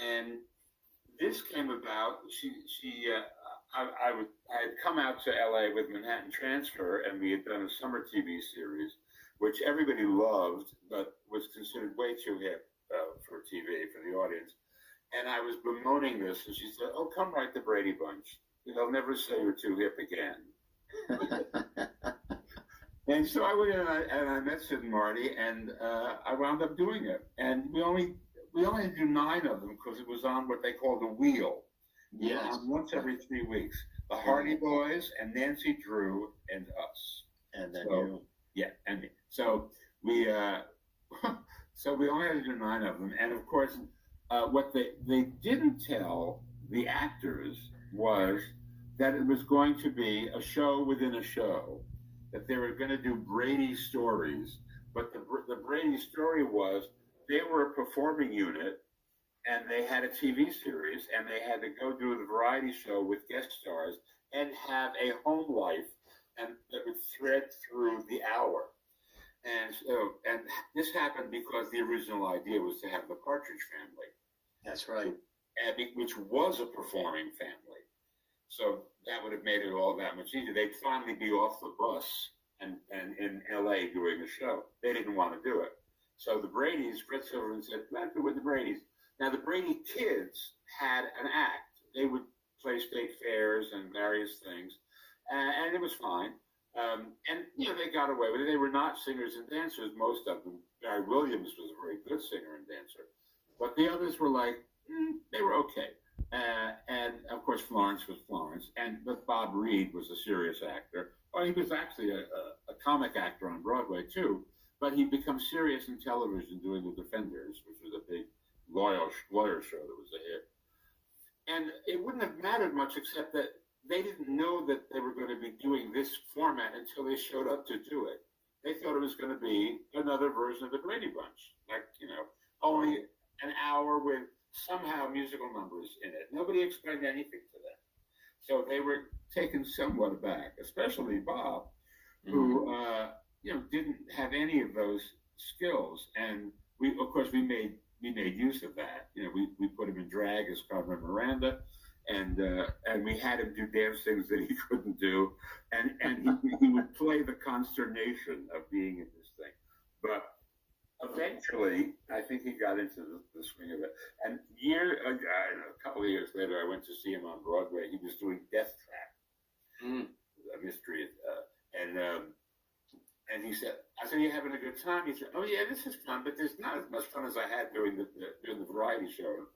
And this came about. I had come out to LA with Manhattan Transfer, and we had done a summer TV series, which everybody loved, but was considered way too hip for TV, for the audience. And I was bemoaning this, and she said, "Oh, come write the Brady Bunch. They'll never say you're too hip again." And so I went in and I met Sid and Marty, and I wound up doing it. And we only do 9 of them because it was on what they called the wheel. Yes. Once every 3 weeks. The Hardy Boys and Nancy Drew and us. And then you. Yeah, and me. So we so we only had to do 9 of them. And of course, what they didn't tell the actors was that it was going to be a show within a show, that they were going to do Brady stories. But the Brady story was they were a performing unit, and they had a TV series, and they had to go do the variety show with guest stars and have a home life, and that would thread through the hour. And so, and this happened because the original idea was to have the Partridge Family. That's right. Which was a performing family. So that would have made it all that much easier. They'd finally be off the bus and in LA doing a show. They didn't want to do it. So the Bradys, Fred Silverman said, "Let's do it with the Bradys." Now, the Brady kids had an act. They would play state fairs and various things, and it was fine. And, they got away with it. They were not singers and dancers, most of them. Barry Williams was a very good singer and dancer. But the others were like, they were okay. And, of course, Florence was Florence. But Bob Reed was a serious actor. Well, he was actually a comic actor on Broadway, too. But he'd become serious in television doing The Defenders, which was a big lawyer show that was a hit. And it wouldn't have mattered much, except that they didn't know that they were going to be doing this format until they showed up to do it. They thought it was going to be another version of the Brady Bunch, like, only an hour with somehow musical numbers in it. Nobody explained anything to them. So they were taken somewhat aback, especially Bob, who, didn't have any of those skills. And we made use of that. We put him in drag as Carmen Miranda, and we had him do dance things that he couldn't do, and he would play the consternation of being in this thing. But eventually, I think he got into the swing of it. And a couple of years later, I went to see him on Broadway. He was doing Death Trap, a mystery, and he said, "I said, you having a good time?" He said, "Oh yeah, this is fun, but there's not as much fun as I had doing the variety show